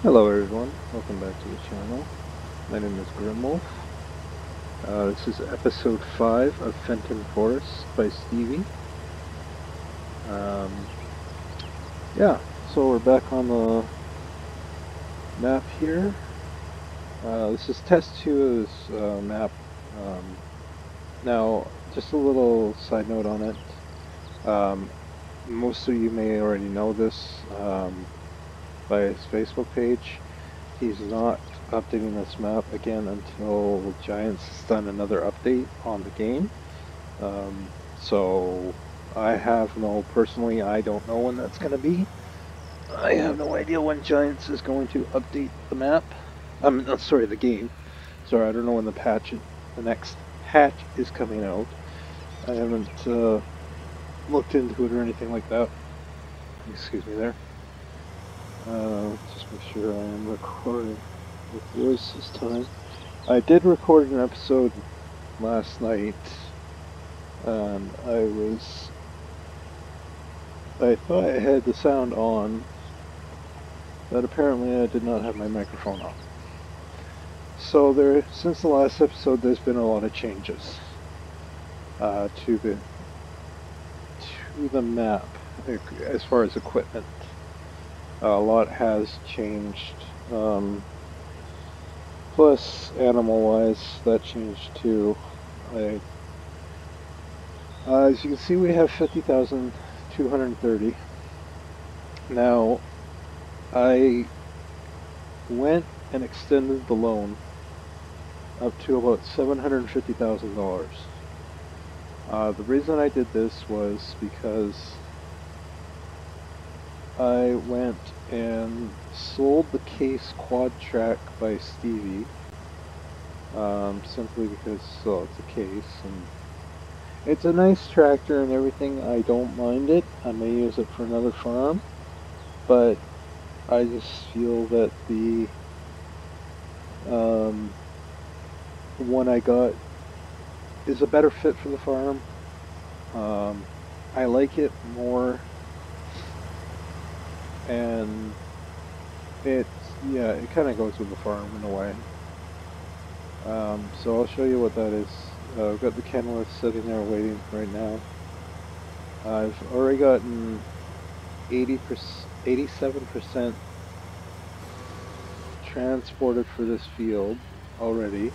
Hello everyone, welcome back to the channel. My name is Grimwolf. This is episode 5 of Fenton Forest by Stevie. Yeah, so we're back on the map here. This is test 2 of this map. Now, just a little side note on it. Most of you may already know this by his Facebook page. He's not updating this map again until Giants has done another update on the game. So I have personally, I don't know when that's going to be. I have no idea when Giants is going to update the map. Sorry, the game. Sorry, I don't know when the next patch is coming out. I haven't looked into it or anything like that. Excuse me there. Just make sure I am recording with voice this time. I did record an episode last night, and I thought I had the sound on, but apparently I did not have my microphone on. So since the last episode, there's been a lot of changes to the map as far as equipment. A lot has changed. Plus, animal-wise, that changed too. As you can see, we have 50,230. Now, I went and extended the loan up to about $750,000. The reason I did this was because I went and sold the case Quadtrac by Stevie, simply because it's a case, and it's a nice tractor and everything. I don't mind it. I may use it for another farm, but I just feel that the one I got is a better fit for the farm. I like it more, and it kind of goes with the farm in a way. So I'll show you what that is. I've got the Kenworth sitting there waiting right now. I've already gotten 87% transported for this field already.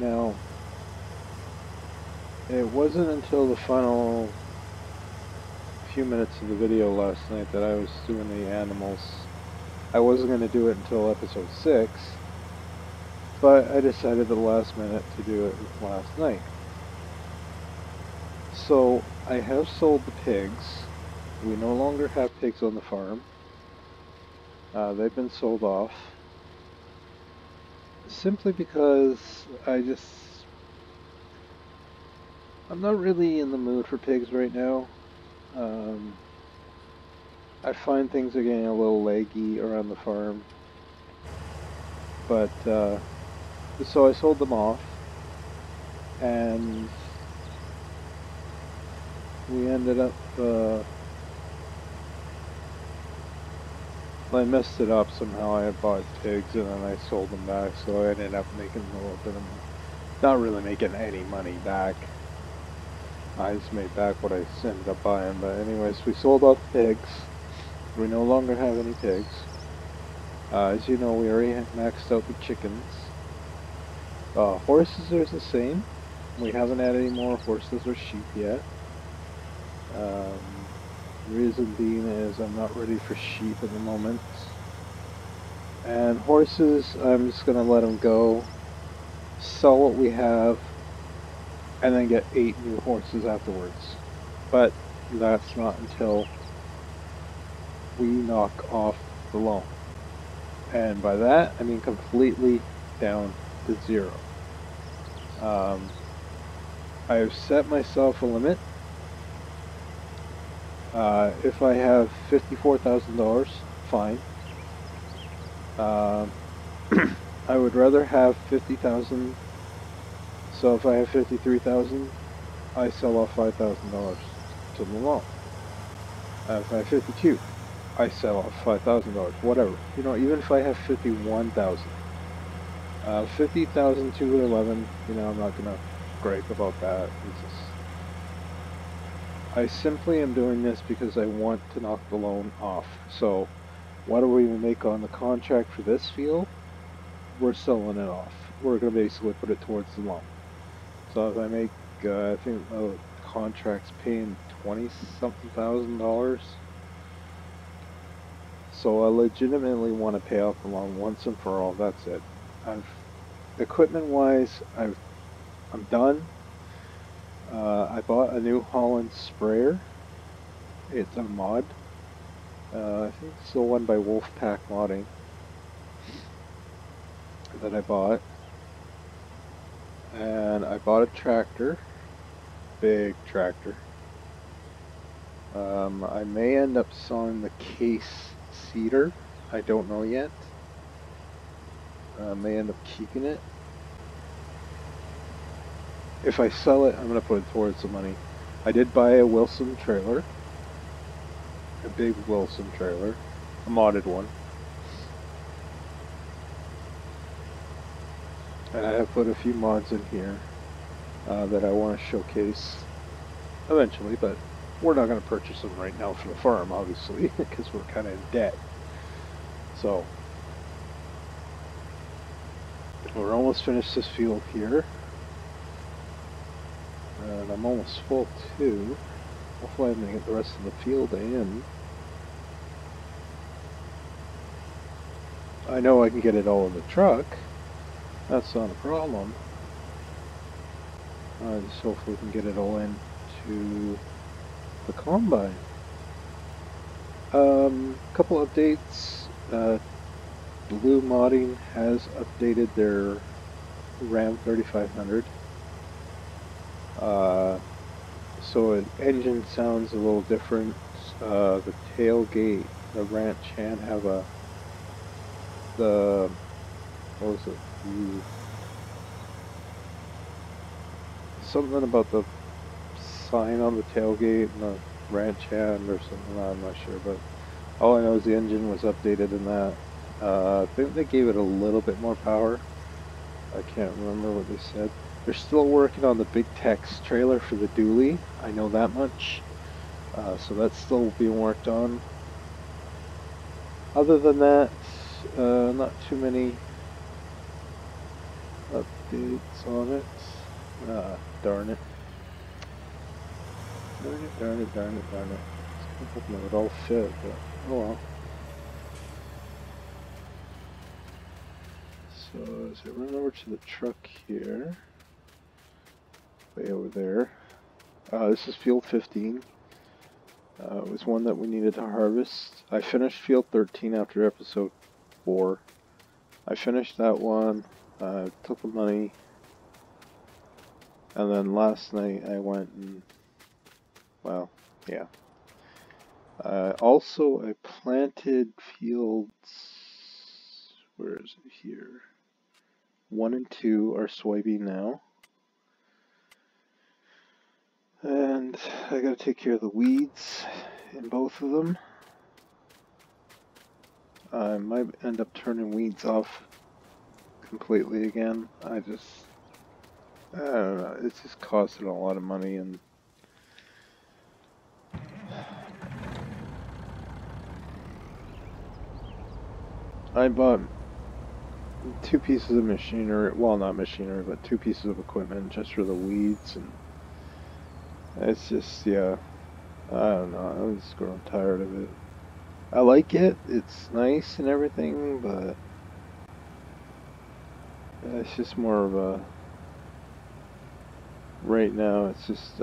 Now, it wasn't until the final few minutes of the video last night that I was doing the animals. I wasn't going to do it until episode 6, but I decided at the last minute to do it last night. So I have sold the pigs. We no longer have pigs on the farm. They've been sold off. Simply because I'm not really in the mood for pigs right now. I find things are getting a little laggy around the farm. But, so I sold them off, and we ended up, I messed it up somehow. I had bought pigs and then I sold them back, so I ended up making a little bit of, not really making any money back. I just made back what I ended up buying, but anyways, we sold off the pigs. We no longer have any pigs. As you know, we already maxed out the chickens. Horses are the same. We haven't added any more horses or sheep yet. Reason being is I'm not ready for sheep at the moment. And horses, I'm just going to let them go, sell what we have, and then get 8 new horses afterwards. But that's not until we knock off the loan. And by that, I mean completely down to 0. I've set myself a limit. If I have $54,000, fine. I would rather have 50,000. So if I have 53,000, I sell off $5,000 to the loan. If I have 52, I sell off $5,000, whatever. You know, even if I have 51,000, 50,000 to 11. You know, I'm not gonna gripe about that. It's just, I simply am doing this because I want to knock the loan off. So, what do we make on the contract for this field? We're selling it off. We're gonna basically put it towards the loan. So if I make, I think the contract's paying 20 something $1,000. So I legitimately want to pay off the loan once and for all. That's it. Equipment wise, I'm done. I bought a New Holland sprayer. It's a mod. I think it's the one by Wolfpack Modding that I bought. And I bought a tractor. Big tractor. I may end up selling the case seeder. I don't know yet. I may end up keeping it. If I sell it, I'm going to put it towards the money. I did buy a Wilson trailer. A big Wilson trailer. A modded one. And I have put a few mods in here that I want to showcase eventually, but we're not going to purchase them right now for the farm, obviously, because we're kind of in debt. So, we're almost finished this field here. And I'm almost full too. Hopefully I'm going to get the rest of the field in. I know I can get it all in the truck. That's not a problem. Just hopefully we can get it all into the combine. Couple updates. Blue Modding has updated their Ram 3500. So an engine sounds a little different. The tailgate, the ranch hand have what was it? Something about the sign on the tailgate and the ranch hand or something, I'm not sure, but all I know is the engine was updated in that. I think they gave it a little bit more power. I can't remember what they said. They're still working on the Big Tex trailer for the dually. I know that much. So that's still being worked on. Other than that, not too many updates on it. Darn it. Darn it. I'm hoping it would all fit, but oh well. So as I run over to the truck here, way over there, this is field 15. It was one that we needed to harvest. I finished field 13 after episode 4. I finished that one, took the money, and then last night I went and, well, yeah. Also, I planted fields, where is it here? 1 and 2 are soybean now. And I gotta take care of the weeds in both of them. I might end up turning weeds off completely again. I don't know, it's just costing a lot of money, and I bought 2 pieces of machinery, well, not machinery, but 2 pieces of equipment just for the weeds, and it's just, yeah, I don't know, I'm just growing tired of it. I like it, it's nice and everything, but it's just more of a, right now it's just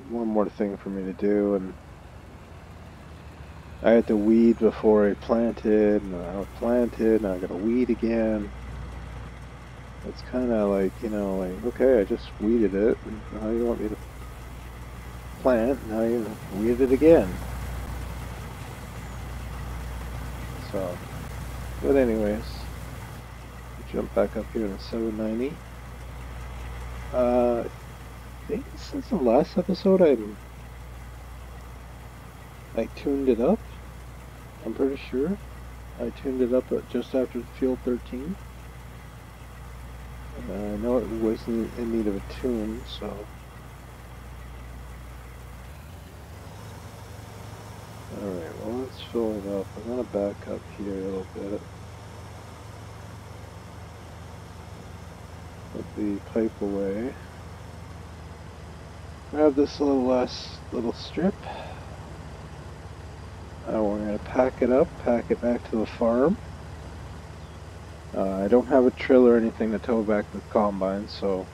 one more thing for me to do, and I had to weed before I planted, and I planted, and I gotta weed again. It's kind of like, you know, like, okay, I just weeded it, and now you want me to plant, now you weed it again. So, but anyways, jump back up here to 790. I think since the last episode I tuned it up. I'm pretty sure. I tuned it up at just after field 13. I know it was in need of a tune, so... Alright, well let's fill it up. I'm going to back up here a little bit. Put the pipe away. Grab this little strip. We're going to pack it up, pack it back to the farm. I don't have a trailer or anything to tow back to the combine, so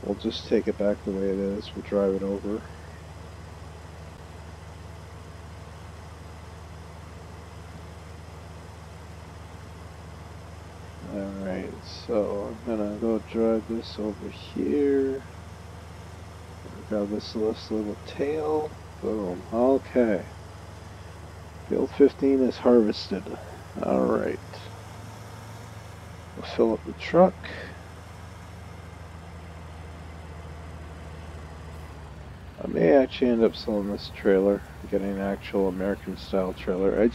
we'll just take it back the way it is. We'll drive it over. Alright, so I'm gonna go drive this over here. Grab this little tail. Boom. Okay. Field 15 is harvested. Alright. We'll fill up the truck. I may actually end up selling this trailer, getting an actual American style trailer. I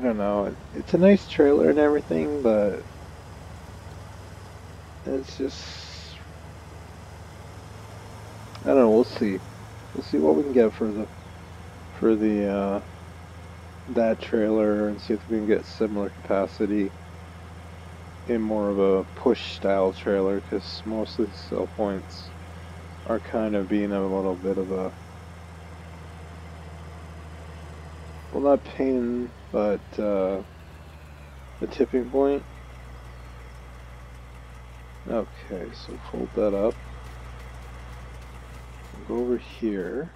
don't know. It's a nice trailer and everything, but it's just, I don't know. We'll see. We'll see what we can get for the that trailer, and see if we can get similar capacity in more of a push style trailer, because most of the sell points are kind of being a little bit of a, well, not pain, but the tipping point. Okay, so fold that up. We'll go over here.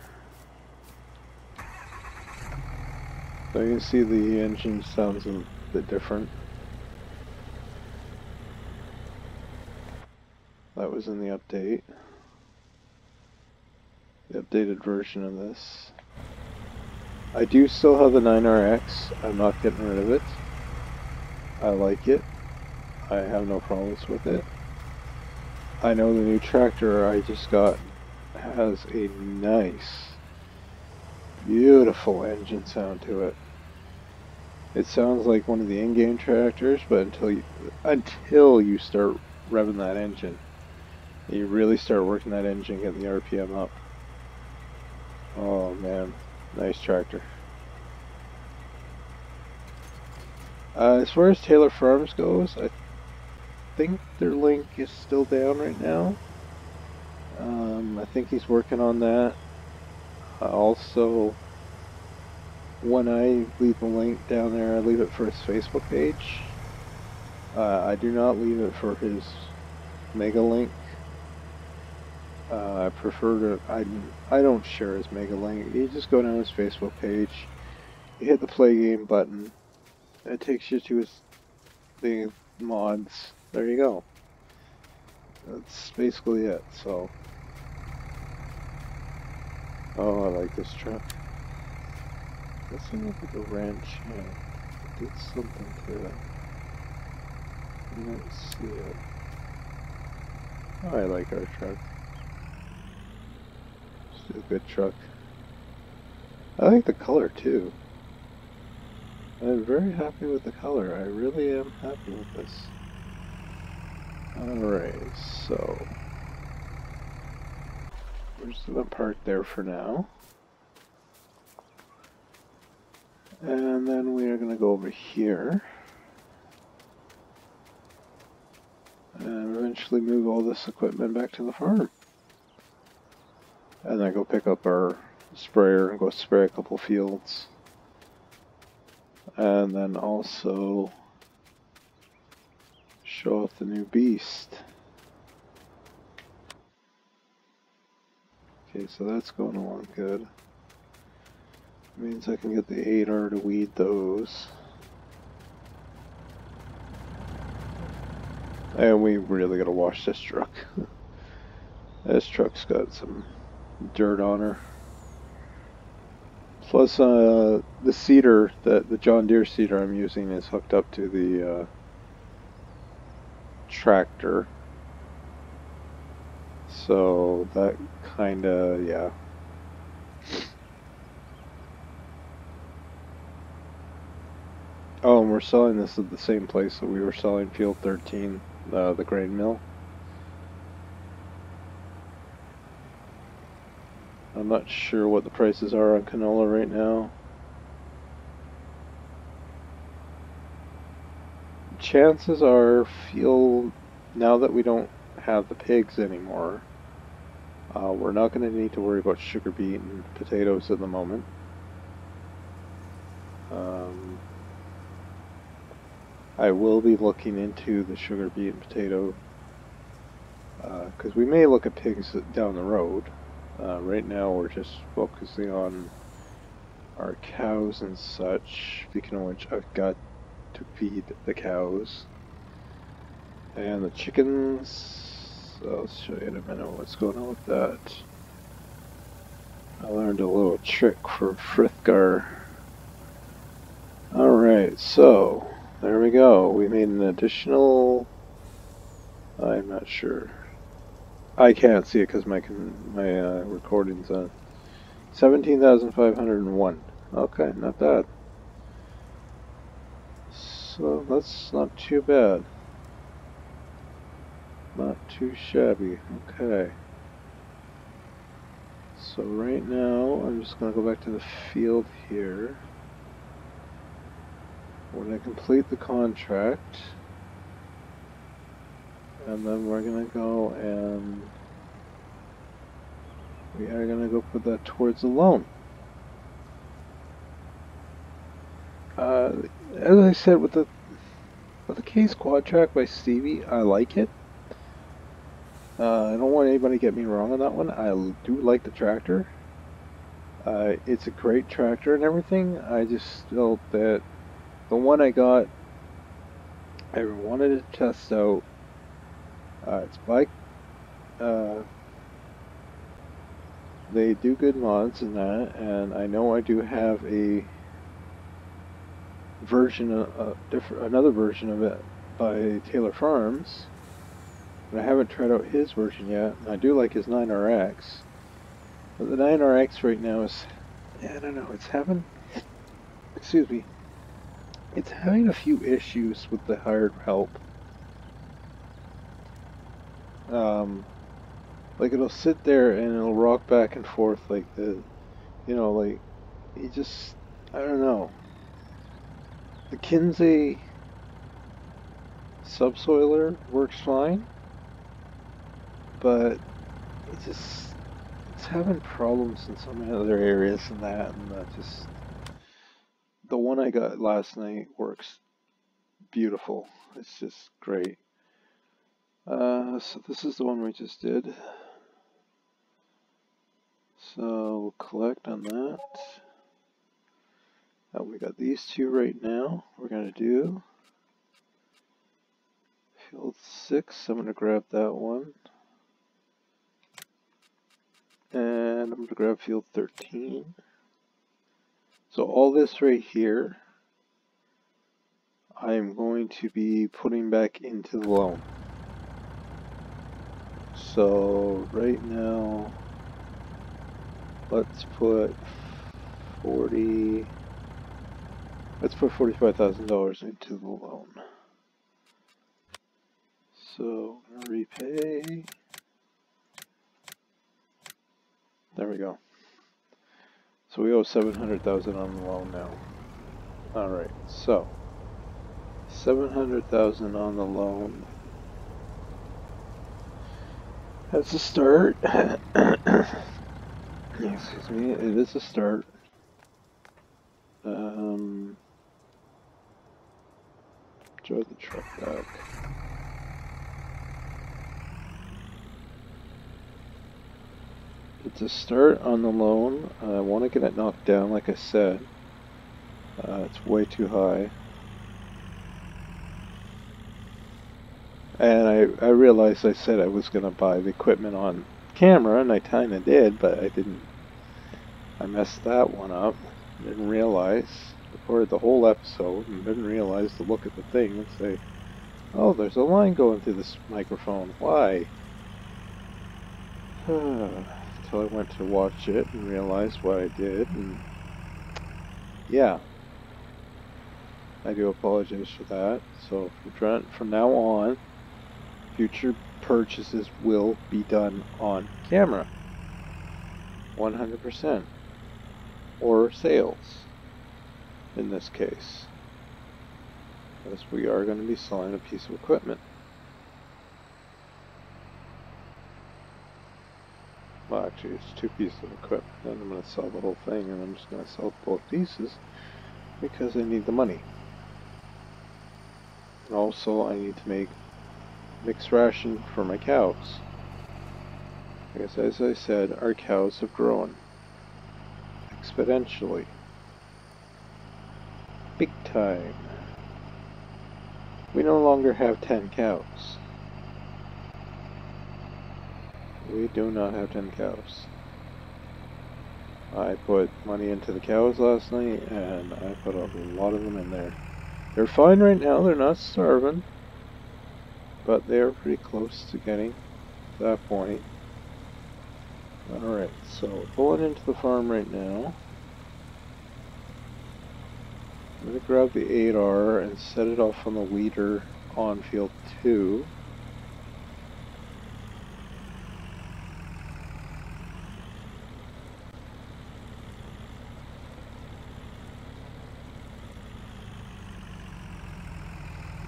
So you can see the engine sounds a bit different. That was in the update. The updated version of this. I do still have the 9RX. I'm not getting rid of it. I like it. I have no problems with it. I know the new tractor I just got has a nice, beautiful engine sound to it. It sounds like one of the in-game tractors, but until you start revving that engine, you really start working that engine, getting the RPM up. Oh man, nice tractor. As far as Taylor Farms goes, I think their link is still down right now. I think he's working on that. Also, when I leave the link down there, I leave it for his Facebook page. I do not leave it for his mega link. I prefer to, I don't share his mega link. You just go down his Facebook page, you hit the play game button, and it takes you to the mods. There you go. That's basically it, so. Oh, I like this truck. Doesn't look like a ranch yet. It did something to it. I don't see it. Oh, I like our truck. It's a good truck. I like the color too. I'm very happy with the color. I really am happy with this. Alright, so we're just gonna park there for now. And then we are gonna go over here. And eventually move all this equipment back to the farm. And then go pick up our sprayer and go spray a couple fields. And then also show off the new beast. Okay, so that's going along good. Means I can get the 8R to weed those. And we really gotta wash this truck. This truck's got some dirt on her. Plus, the seeder, the John Deere seeder I'm using is hooked up to the tractor. So that kinda, yeah. Oh, and we're selling this at the same place that we were selling Field 13, the grain mill. I'm not sure what the prices are on canola right now. Chances are, now that we don't have the pigs anymore, we're not going to need to worry about sugar beet and potatoes at the moment. I will be looking into the sugar beet and potato, because we may look at pigs down the road. Right now we're just focusing on our cows and such, speaking of which I've got to feed the cows. And the chickens, I'll show you in a minute what's going on with that. I learned a little trick for Frithgar. Alright, so there we go. We made an additional, I'm not sure. I can't see it because my recording's on. 17,501. Okay, not bad. So that's not too bad. Not too shabby. Okay. So right now, I'm just going to go back to the field here. When I complete the contract, and then we're going to go and we are going to go put that towards the loan. As I said, with the case Quadtrac by Stevie, I like it. I don't want anybody to get me wrong on that one. I do like the tractor. It's a great tractor and everything. I just felt that the one I got, I wanted to test out. It's by, they do good mods and that, and I know I do have a version, another version of it by Taylor Farms, but I haven't tried out his version yet. I do like his 9RX, but the 9RX right now is, I don't know, it's having, excuse me, it's having a few issues with the hired help. Like it'll sit there and it'll rock back and forth like the, like, you just, I don't know. The Kinsey subsoiler works fine, but it's having problems in some other areas and that, and that just, the one I got last night works beautiful. It's just great. So this is the one we just did. So we'll collect on that. We got these two right now. We're going to do field 6. I'm going to grab that one. And I'm going to grab field 13. So all this right here, I'm going to be putting back into the loan. So right now, let's put $45,000 into the loan. So repay. There we go. So we owe $700,000 on the loan now. All right, so $700,000 on the loan. That's a start. Excuse me, it is a start. Drive the truck back. It's a start on the loan. I want to get it knocked down, like I said. It's way too high. And I realized I said I was going to buy the equipment on camera, and I kind of did, but I didn't. I messed that one up. Didn't realize. Recorded the whole episode and didn't realize to look at the thing and say, oh, there's a line going through this microphone. Why? Until I went to watch it and realized what I did, and yeah. I do apologize for that. So from now on, future purchases will be done on camera. 100%. Or sales, in this case. Because we are going to be selling a piece of equipment. Well, actually, it's 2 pieces of equipment. Then I'm going to sell the whole thing, and I'm just going to sell both pieces because I need the money. And also, I need to make mixed ration for my cows. Because as I said, our cows have grown exponentially. Big time. We no longer have 10 cows. We do not have 10 cows. I put money into the cows last night, and I put a lot of them in there. They're fine right now, they're not starving, but they're pretty close to getting to that point. Alright, so pulling into the farm right now. I'm going to grab the 8R and set it off on the weeder on field 2.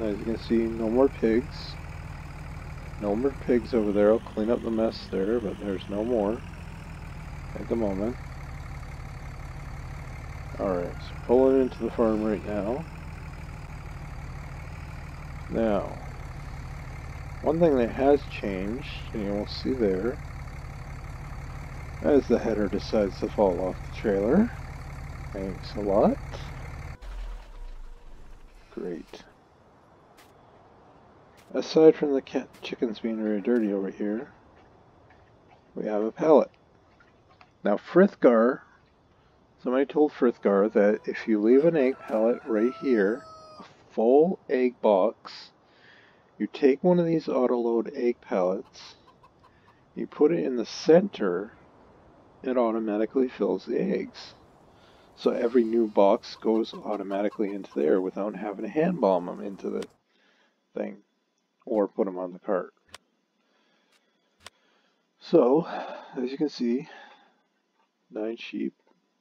As you can see, no more pigs. No more pigs over there. I'll clean up the mess there, but there's no more at the moment. Alright, so pulling into the farm right now. Now, one thing that has changed, and you will see there, as the header decides to fall off the trailer. Thanks a lot. Great. Aside from the chickens being very dirty over here, we have a pallet. Now Frithgar, somebody told Frithgar that if you leave an egg pallet right here, a full egg box, you take one of these auto-load egg pallets, you put it in the center, it automatically fills the eggs. So every new box goes automatically into there without having to hand bomb them into the thing or put them on the cart. So, as you can see, 9 sheep,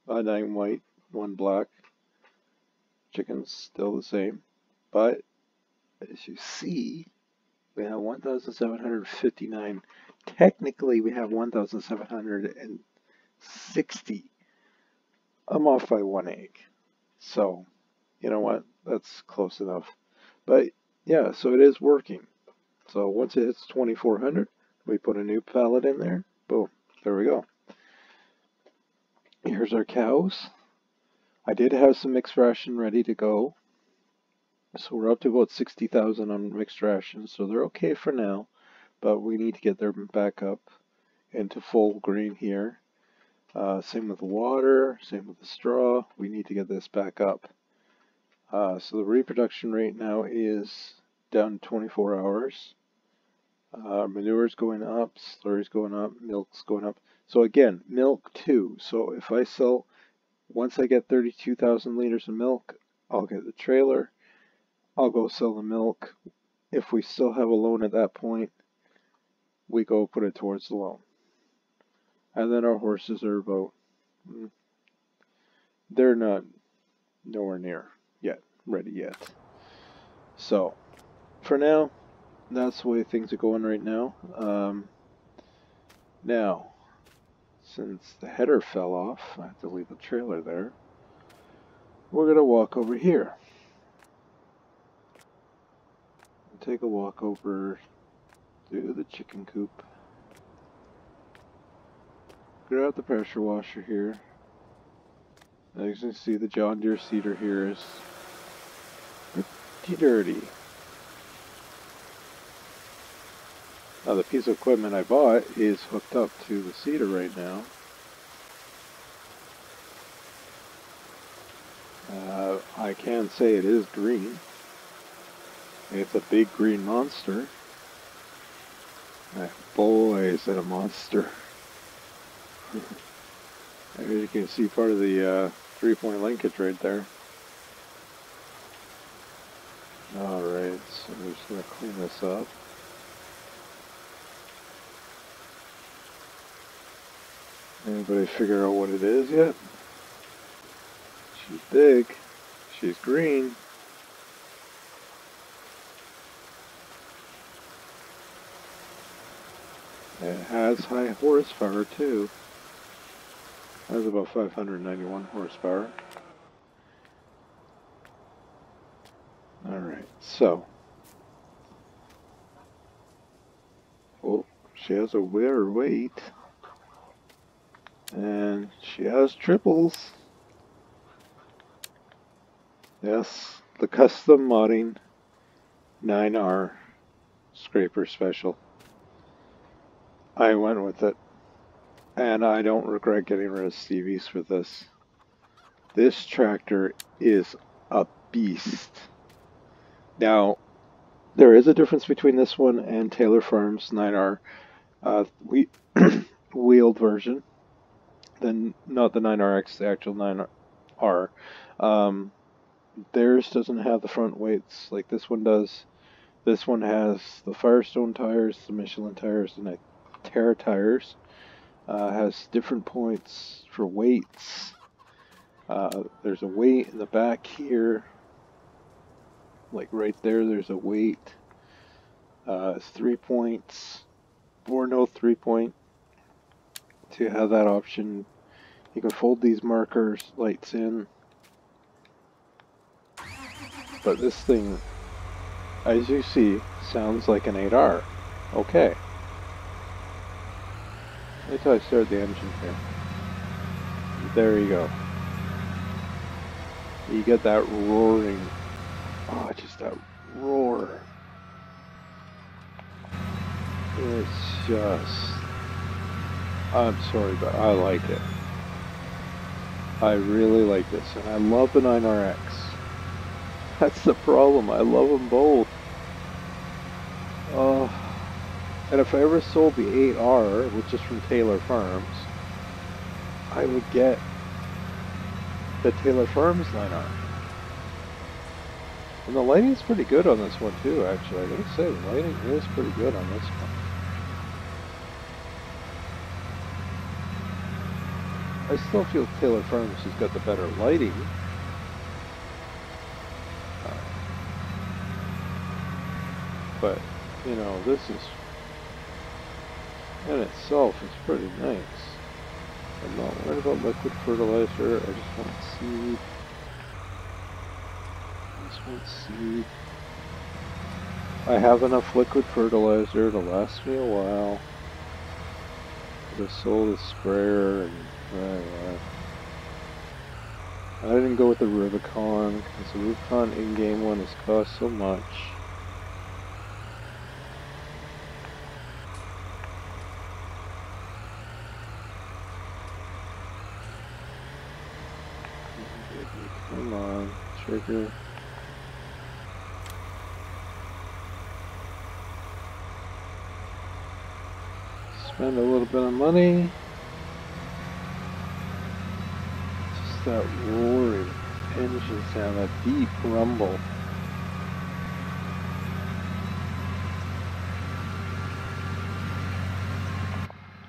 9 white, 1 black. Chickens still the same, but as you see, we have 1,759. Technically, we have 1,760. I'm off by 1 egg. So, you know what? That's close enough. But, yeah, so it is working. So, once it hits 2,400, we put a new pallet in there. Boom. There we go. Here's our cows. I did have some mixed ration ready to go. So, we're up to about 60,000 on mixed ration. So, they're okay for now. But we need to get them back up into full green here. Same with the water, same with the straw. We need to get this back up. So the reproduction rate now is down to 24 hours. Manure's going up, slurry's going up, milk's going up. So again, milk too. So if I sell, once I get 32,000 liters of milk, I'll get the trailer. I'll go sell the milk. If we still have a loan at that point, we go put it towards the loan. And then our horses are about, they're not nowhere near ready yet. So, for now, that's the way things are going right now. Now, since the header fell off, I have to leave the trailer there. We're going to walk over here. And take a walk over to the chicken coop. Grab the pressure washer here. As you can see, the John Deere seeder here is pretty dirty. Now the piece of equipment I bought is hooked up to the seeder right now. I can say it is green. It's a big green monster. Boy, is it a monster. As you can see, part of the 3-point linkage right there. Alright, so we're just going to clean this up. Anybody figure out what it is yet? She's big. She's green. It has high horsepower too. It has about 591 horsepower. Alright, so. Oh, she has a wear weight. And she has triples. Yes, the custom modding 9R scraper special. I went with it. And I don't regret getting rid of Stevie's for this. This tractor is a beast. Now, there is a difference between this one and Taylor Farms 9R wheeled version. Then not the 9RX, the actual 9R. Theirs doesn't have the front weights like this one does. This one has the Firestone tires, the Michelin tires, and the Terra tires. Has different points for weights. There's a weight in the back here. Like right there, there's a weight. It's 3 points or no 3 point. So you have that option. You can fold these markers, lights in. But this thing, as you see, sounds like an 8R. Okay. Wait till I start the engine here. There you go. You get that roaring. Oh, just that roar. It's just... I'm sorry, but I like it. I really like this, and I love the 9RX. That's the problem. I love them both. And if I ever sold the 8R, which is from Taylor Farms, I would get the Taylor Farms 9R. And the lighting's pretty good on this one too, actually. I gotta say, the lighting is pretty good on this one. I still feel Taylor Farms has got the better lighting. But, you know, this is, in itself, is pretty nice. I'm not worried about liquid fertilizer, I just want seed. Seed. I have enough liquid fertilizer to last me a while. I sold a sprayer and I didn't go with the Rubicon because the Rubicon in-game one has cost so much. Come on, trigger. Spend a little bit of money. Just that roaring engine sound, that deep rumble.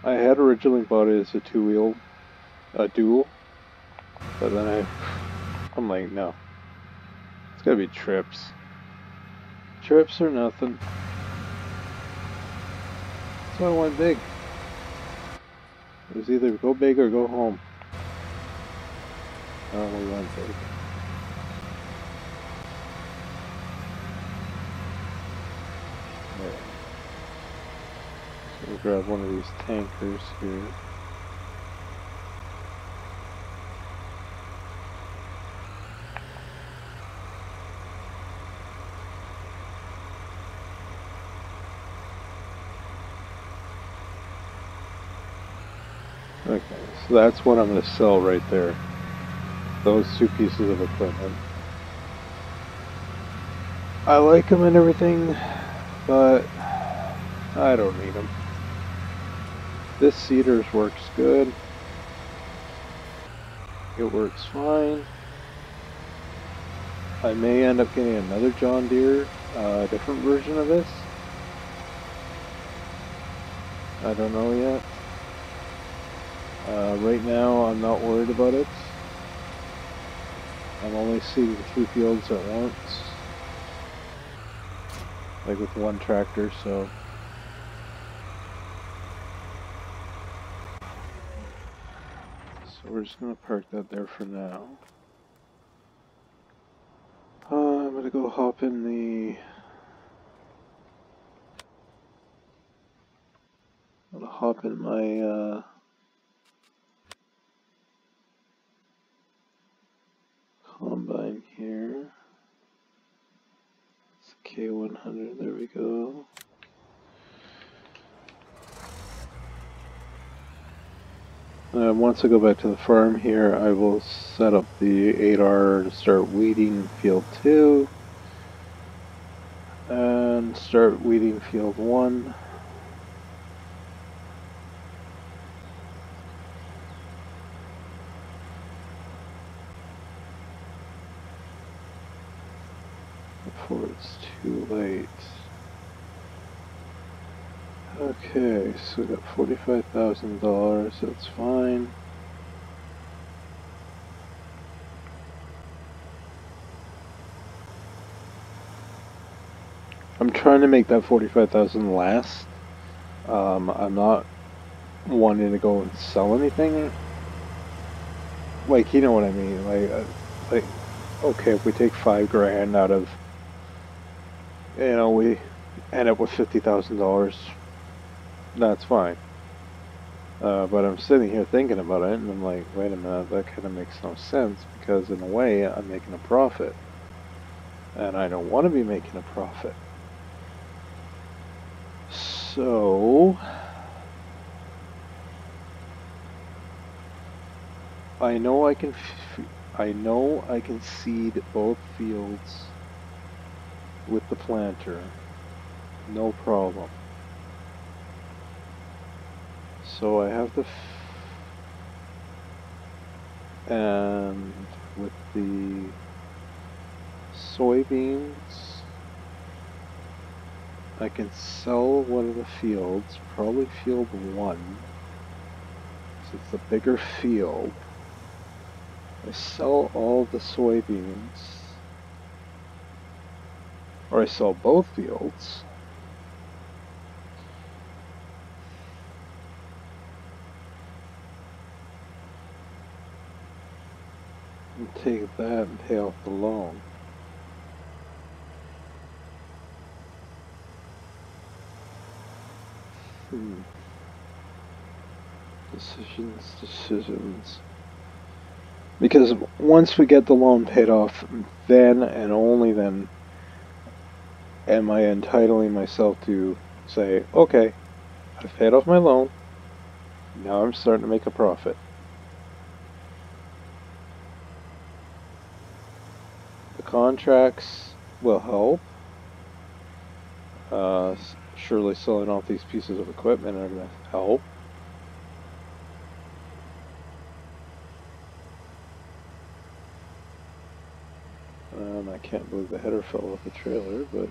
I had originally bought it as a dual, but then I'm like, no. It's gotta be trips. Trips or nothing. So I went big. It was either go big or go home. Oh, we went big. There. So we'll grab one of these tankers here. Okay, so that's what I'm going to sell right there. Those two pieces of equipment. I like them and everything, but I don't need them. This Cedars works good. It works fine. I may end up getting another John Deere, different version of this. I don't know yet. Right now, I'm not worried about it. I'm only seeding 2 fields at once, like with one tractor, so. So we're just gonna park that there for now. I'm gonna go hop in the. I'm gonna hop in my combine here. It's K100. There we go. Once I go back to the farm here, I will set up the 8R to start weeding field 2 and start weeding field 1. Before it's too late. Okay, so we got $45,000, that's fine. I'm trying to make that 45,000 last. I'm not wanting to go and sell anything. Like, you know what I mean? Like, okay, if we take $5,000 out of, you know, we end up with $50,000. That's fine. But I'm sitting here thinking about it, and I'm like, wait a minute, that kind of makes no sense, because in a way, I'm making a profit. And I don't want to be making a profit. So, I know I can seed both fields with the planter, no problem. So I have the and with the soybeans, I can sell one of the fields, probably field 1, so it's a bigger field. I sell all the soybeans, or I sell both fields. And take that and pay off the loan. Decisions. Because once we get the loan paid off, then and only then am I entitling myself to say, okay, I've paid off my loan, now I'm starting to make a profit. The contracts will help. Surely selling off these pieces of equipment are going to help. I can't believe the header fell off the trailer, but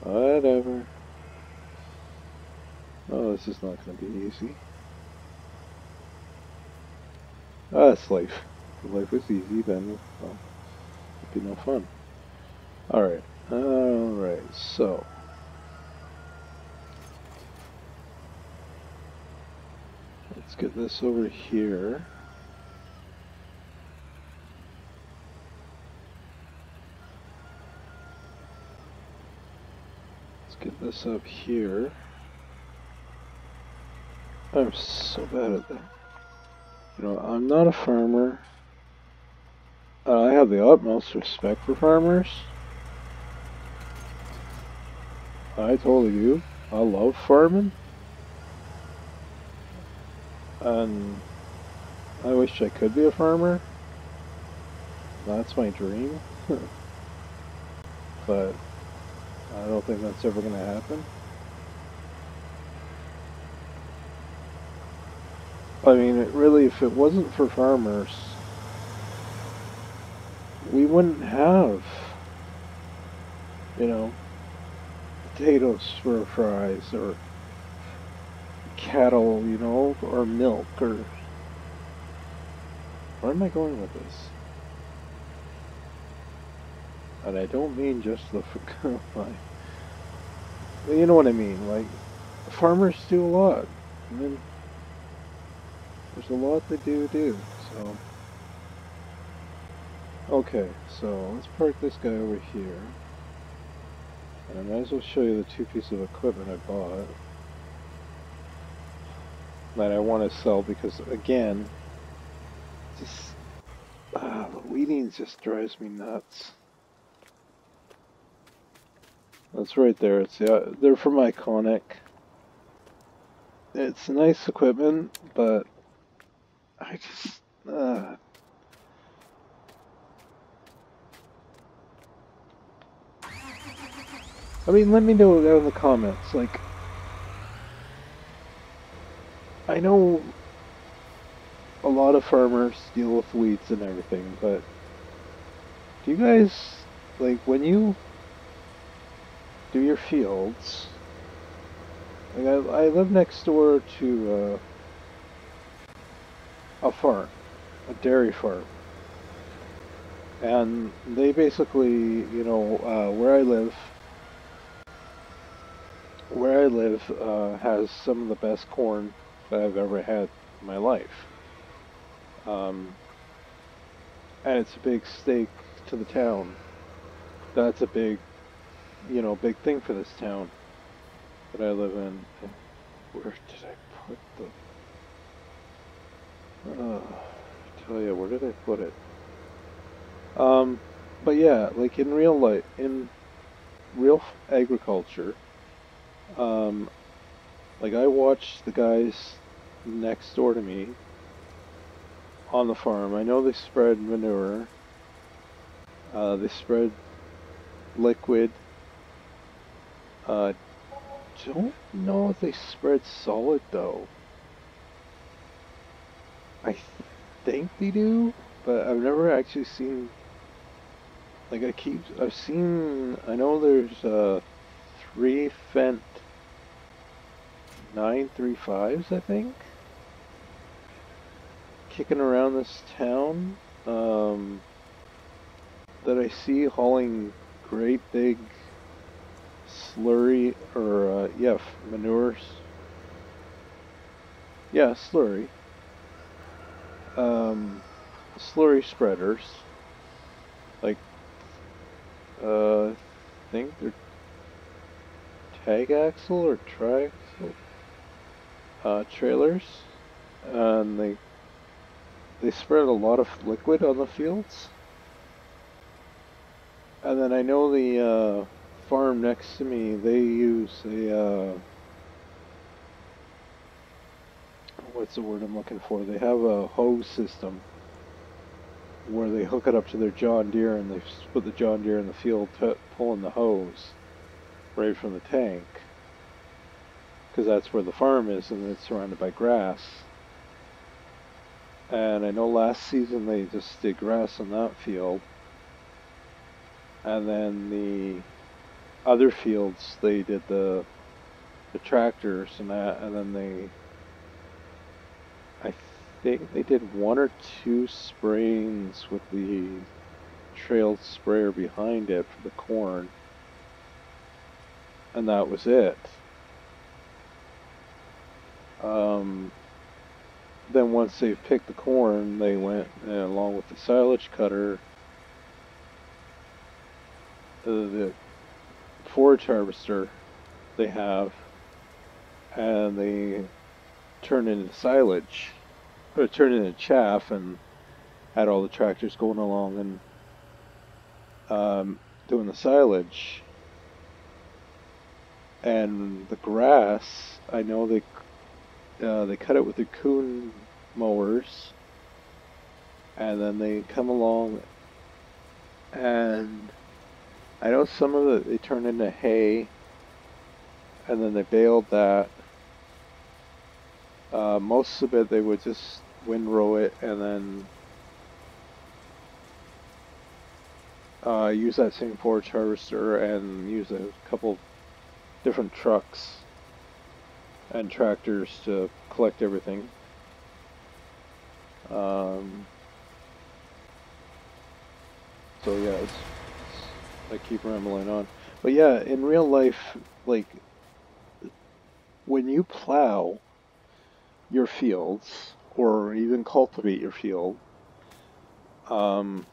whatever. Oh, this is not going to be easy. Ah, it's life. If life was easy, then, well, it'd be no fun. Alright, so. Let's get this over here. Get this up here. I'm so bad at that. You know, I'm not a farmer. I have the utmost respect for farmers. I told you, I love farming. And I wish I could be a farmer. That's my dream. But I don't think that's ever going to happen. I mean, it really, if it wasn't for farmers, we wouldn't have, you know, potato stir fries or cattle, you know, or milk, or where am I going with this? And I don't mean just the you know what I mean. Like, farmers do a lot. I mean, there's a lot they do. So, okay, so let's park this guy over here. And I might as well show you the two pieces of equipment I bought that I want to sell because, again, just the weeding just drives me nuts. That's right there. It's they're from Iconic. It's nice equipment, but I just I mean, let me know down in the comments. Like, I know a lot of farmers deal with weeds and everything, but do you guys, like, when you do your fields, like, I live next door to a farm, a dairy farm, and they basically, you know, where I live has some of the best corn that I've ever had in my life. And it's a big stake to the town. That's a big, you know, big thing for this town that I live in. Where did I put the... tell you, where did I put it? But yeah, like in real life, in real agriculture, like I watch the guys next door to me on the farm. I know they spread manure. They spread liquid. Don't know if they spread solid though. I think they do, but I've never actually seen. Like I know there's 3 Fenton 935s, I think, kicking around this town. That I see hauling great big slurry or manures. Yeah, slurry. Slurry spreaders. Like I think they're tag axle or triaxle trailers, and they spread a lot of liquid on the fields. And then I know the farm next to me, they use a what's the word I'm looking for? They have a hose system where they hook it up to their John Deere and they put the John Deere in the field pulling the hose right from the tank, because that's where the farm is and it's surrounded by grass. And I know last season they just did grass on that field, and then the other fields they did the tractors and that, and then I think they did 1 or 2 sprayings with the trail sprayer behind it for the corn, and that was it. Then once they picked the corn, they went along with the silage cutter, the forage harvester they have, and they turned into silage, or turned into chaff, and had all the tractors going along and doing the silage. And the grass, I know they cut it with the coon mowers, and then they come along, and I know some of it they turned into hay, and then they baled that. Most of it they would just windrow it and then use that same forage harvester and use a couple different trucks and tractors to collect everything. So yeah, I keep rambling on. But yeah, in real life, like, when you plow your fields, or even cultivate your field, um,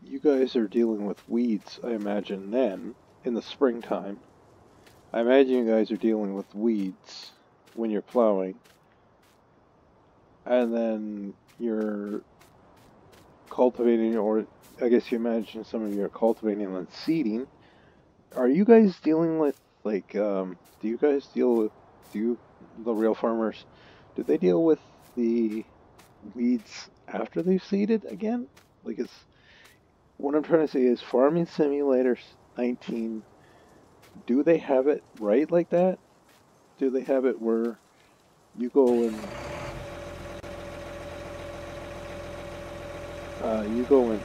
you guys are dealing with weeds, I imagine, then, in the springtime. I imagine you guys are dealing with weeds when you're plowing, and then you're cultivating, or I guess you imagine some of you are cultivating and seeding. Are you guys dealing with, like, do you guys deal with, the real farmers, do they deal with the weeds after they've seeded again? Like, what I'm trying to say is Farming Simulator 19, do they have it right like that? Do they have it where you go and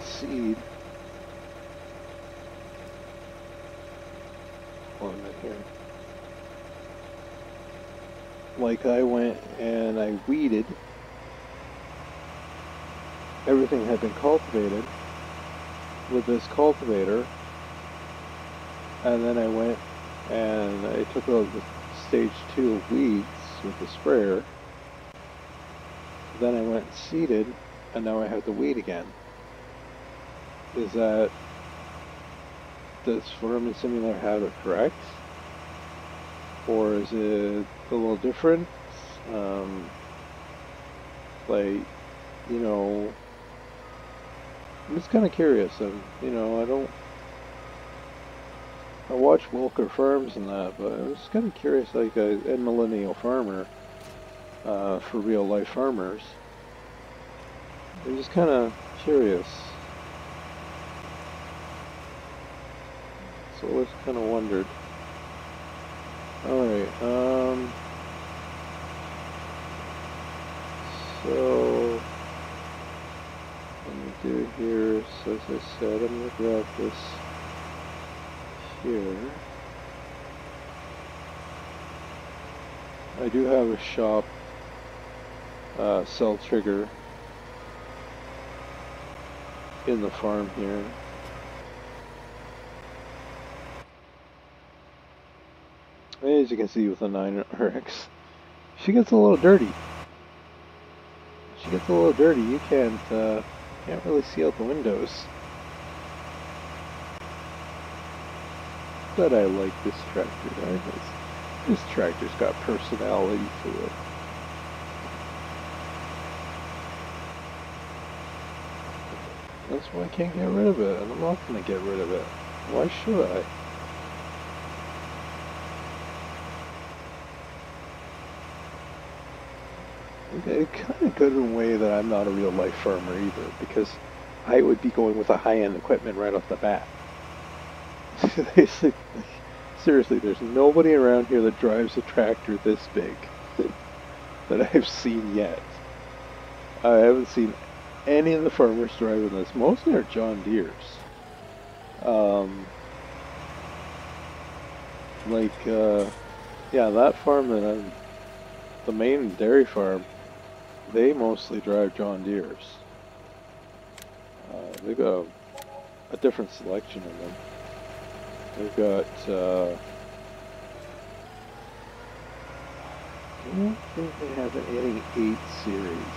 seed? Hold on a minute here. Like, I went and I weeded. Everything had been cultivated with this cultivator, and then I went and I took out the stage 2 of weeds with the sprayer. Then I went and seeded, and now I have to weed again. Does Farming Simulator have it correct? Or is it a little different? Like, you know, I'm just kind of curious. You know, I watch Wilker Farms and that, but I'm just kind of curious, like a millennial farmer, for real life farmers. I'm just kind of curious. So I always kind of wondered. Alright, so let me do here, so as I said, I'm going to grab this here. I do have a shop cell trigger in the farm here. As you can see with the 9RX, she gets a little dirty. You can't really see out the windows. But I like this tractor. This tractor's got personality to it. That's why I can't get rid of it, and I'm not going to get rid of it. Why should I? It's kind of good in a way that I'm not a real life farmer either, because I would be going with a high-end equipment right off the bat. Seriously, there's nobody around here that drives a tractor this big that I've seen yet. I haven't seen any of the farmers driving this. Mostly are John Deere's. Yeah, that farm that the main dairy farm, they mostly drive John Deere's. They've got a different selection of them. They've got, I don't think they have any 8 series.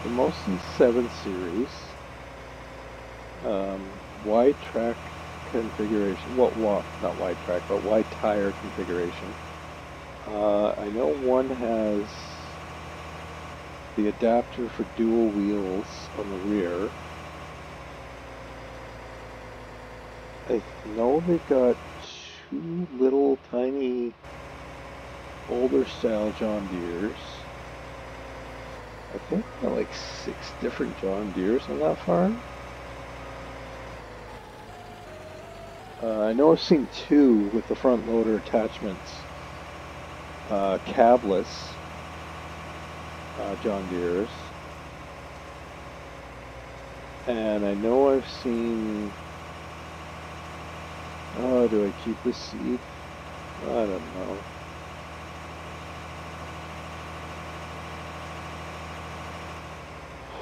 They're mostly 7 series. Wide track configuration. Not wide track, but wide tire configuration. I know one has the adapter for dual wheels on the rear. I know they've got 2 little tiny older style John Deere's. I think there are like 6 different John Deere's on that farm. I know I've seen 2 with the front loader attachments, cabless John Deere's. And I know I've seen... Oh, do I keep the seed? I don't know.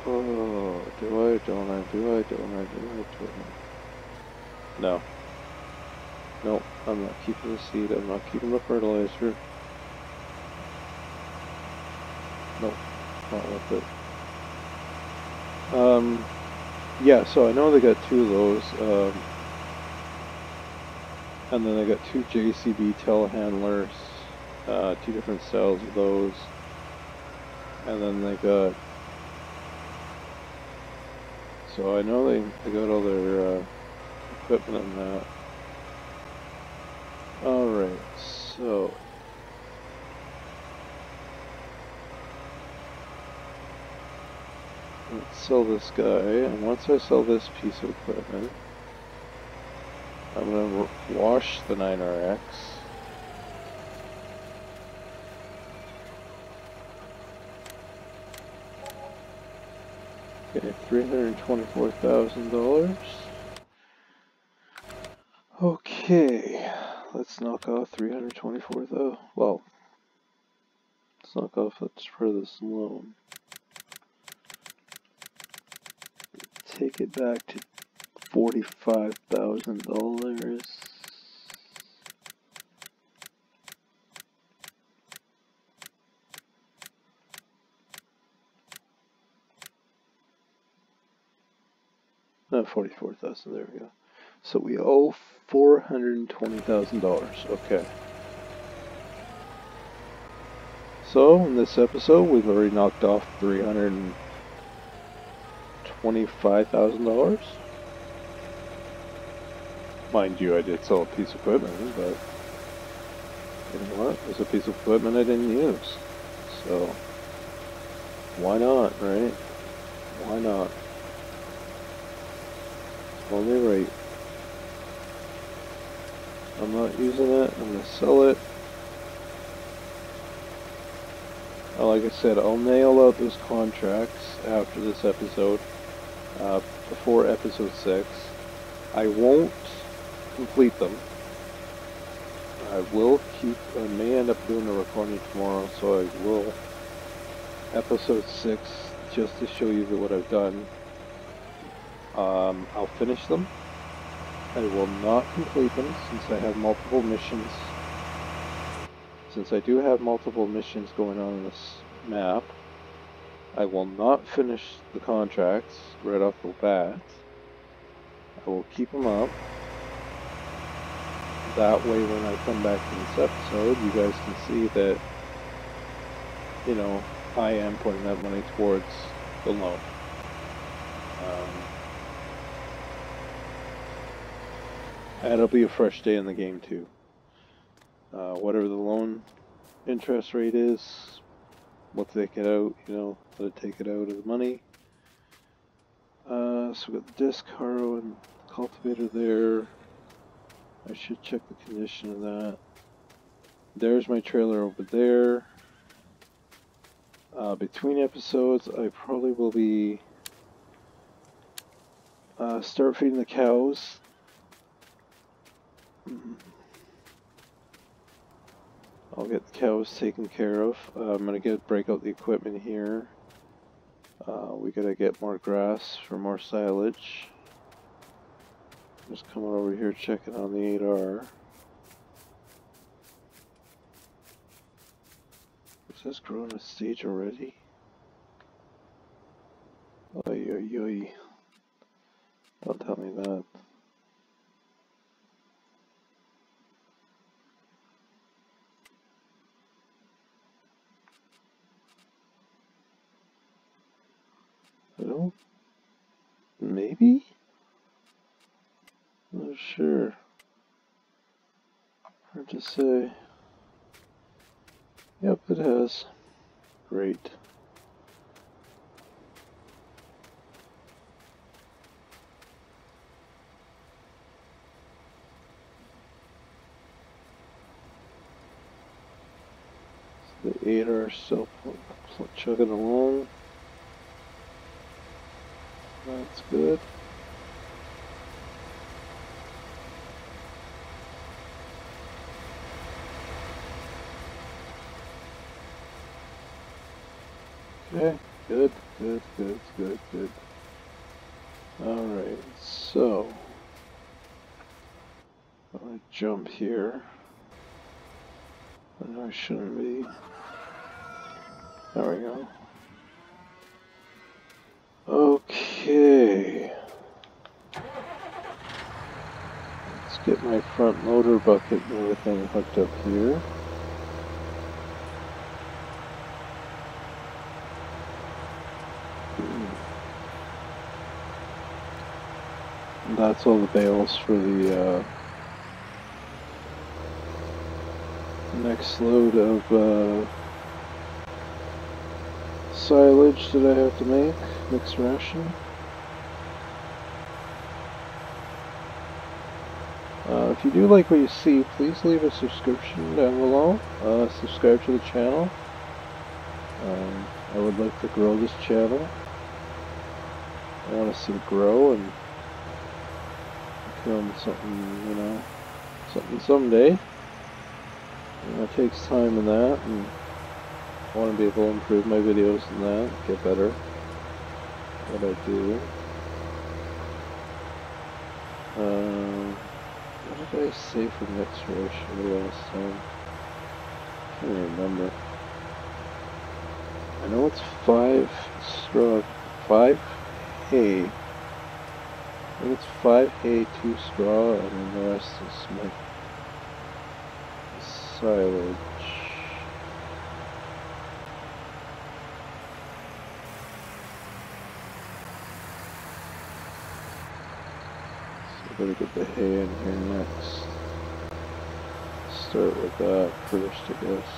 Oh, do I, don't I, do I, don't I, do I, do I? No. No, I'm not keeping the seed, I'm not keeping the fertilizer. Nope, not worth it. Yeah, so I know they got 2 of those, and then they got 2 JCB telehandlers, 2 different styles of those, and then they got, so I know they got all their equipment and that. Alright, so let's sell this guy, and once I sell this piece of equipment, I'm going to wash the 9RX. Okay, $324,000. Okay, let's knock off 324,000. Well, let's knock off that's for this loan. Take it back to $45,000. No, 44,000. There we go. So we owe $420,000. Okay. So in this episode, we've already knocked off $325,000. Mind you, I did sell a piece of equipment, but you know what? It's a piece of equipment I didn't use. So why not, right? Why not? It's only right. I'm not using it. I'm gonna sell it. Like I said, I'll nail out those contracts after this episode, before episode 6. I won't complete them. I will keep, I may end up doing a recording tomorrow, so I will, episode 6, just to show you what I've done. I'll finish them. I will not complete them since I have multiple missions. Since I do have multiple missions going on in this map, I will not finish the contracts right off the bat. I will keep them up. That way when I come back to this episode, you guys can see that, you know, I am putting that money towards the loan. And it'll be a fresh day in the game too. Whatever the loan interest rate is, we'll take it out, you know, let it take it out of the money. So we got the disc harrow and cultivator there. I should check the condition of that. There's my trailer over there. Between episodes, I probably will be start feeding the cows. I'll get the cows taken care of. I'm gonna break out the equipment here. We gotta get more grass for more silage. Just coming over here checking on the 8R. Is this growing a stage already? Oy, oy, oy. Don't tell me that. I don't... Maybe? Not sure. Hard to say. Yep, it has. Great. So the 8R still chugging along. That's good. Okay, good, good, good, good, good. Alright, so I'm gonna jump here. I know I shouldn't be. There we go. Okay. Let's get my front loader bucket and everything hooked up here. And that's all the bales for the next load of silage that I have to make, mixed ration. If you do like what you see, please leave a subscription down below. Subscribe to the channel. I would like to grow this channel. I want to see it grow and become something, you know, something someday. It takes time in that, and I want to be able to improve my videos in that, get better at what I do. What did I say for mixed ratio last time? I can't even remember. I know it's 5 straw, 5 hay. I think it's 5 hay, 2 straw, and then the rest is my silage. So I better get the hay in here next. Start with that first, I guess.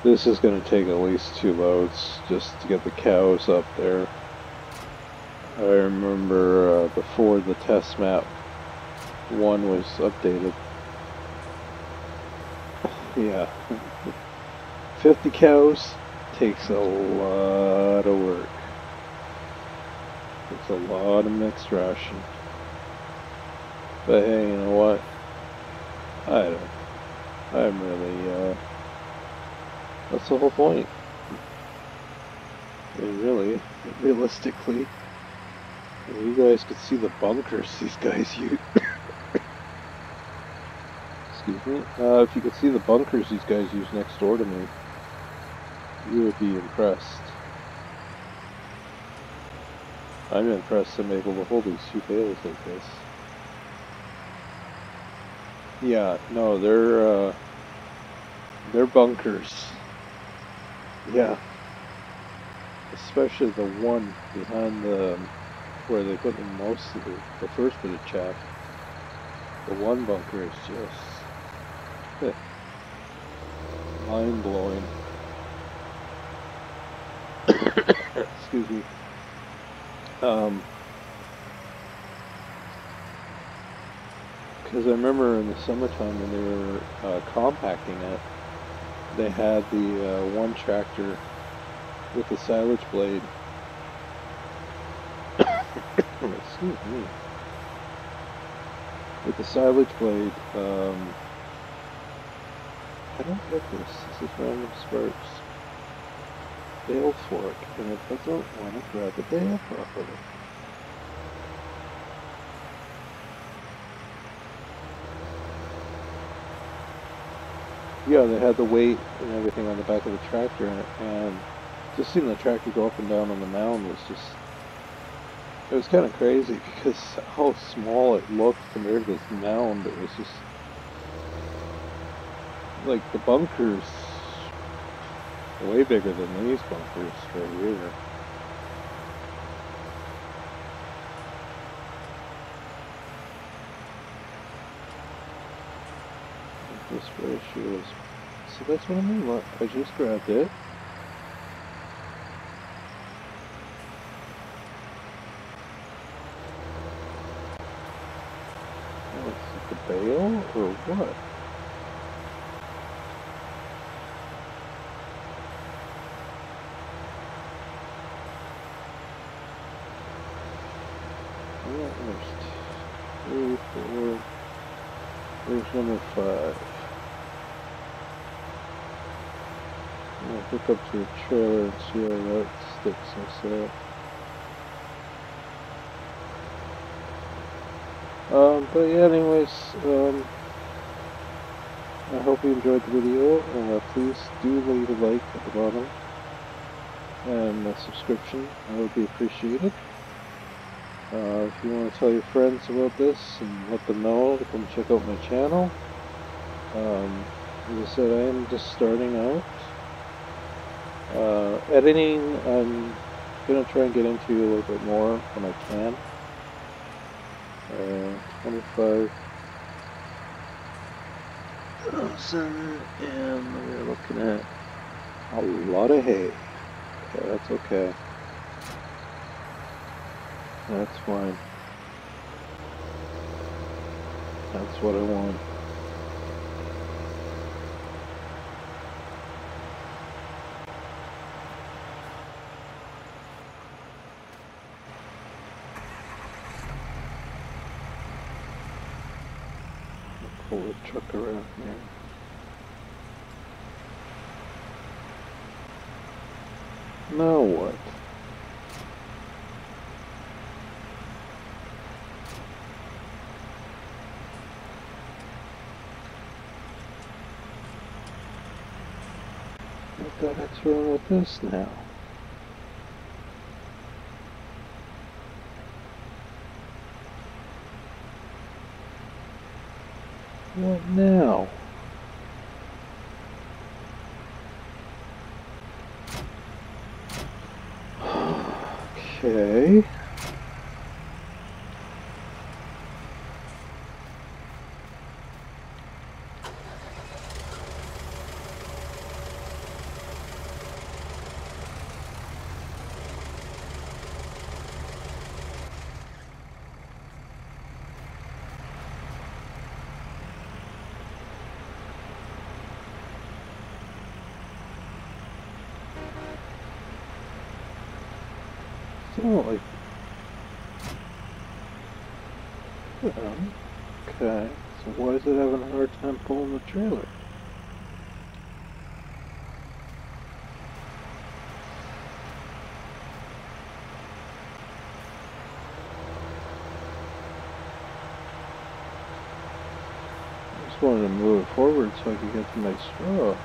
This is going to take at least 2 loads just to get the cows up there. I remember before the test map 1 was updated. Yeah. 50 cows takes a lot of work. It's a lot of mixed ration. But hey, you know what? I'm really, that's the whole point. I mean, really, realistically, you guys could see the bunkers these guys use. Excuse me. If you could see the bunkers these guys use next door to me, you would be impressed. I'm impressed I'm able to hold these 2 bales like this. Yeah, no, they're bunkers. Yeah. Especially the one behind the, where they put in most of the first bit of chaff. The one bunker is just mind-blowing. Excuse me. Because I remember in the summertime when they were compacting it, they had the one tractor with the silage blade. Excuse me. With the silage blade, I don't get this. This is random sparks. Bale fork, and it doesn't want to grab the bale properly. Yeah, they had the weight and everything on the back of the tractor, and just seeing the tractor go up and down on the mound was just, it was kind of crazy because how small it looked compared to this mound. It was just like the bunkers way bigger than these bunkers right here. This ratio is, so that's what I mean. Look, I just grabbed it. What's the bale or what? There's number 5. I'll hook up to the trailer and see how that sticks us out. But yeah, anyways, I hope you enjoyed the video. Please do leave a like at the bottom and a subscription. That would be appreciated. If you want to tell your friends about this and let them know to come check out my channel. As I said, I am just starting out. Editing, I'm going to try and get into a little bit more when I can. 25,000, and we're looking at a lot of hay. Okay, that's okay. That's fine. That's what I want. Pull the truck around here. Now what? What the heck's wrong with this now? What now? Okay. Like, okay, so why is it having a hard time pulling the trailer? I just wanted to move it forward so I could get to my straw.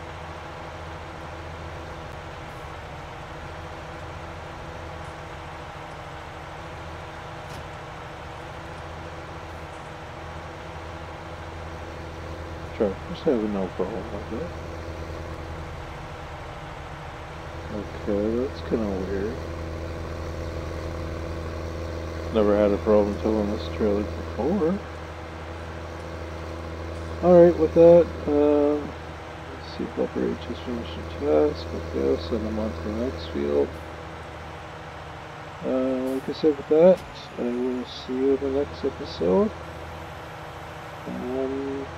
Tractors having no problem with it. Okay, that's kind of weird. Never had a problem towing this trailer before. Alright, with that, let's see if Upper H has finished the task. Okay, I'll send them on to the next field. Like I said, with that, I will see you in the next episode.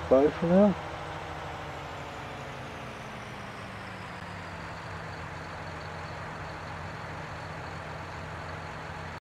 Bye for now.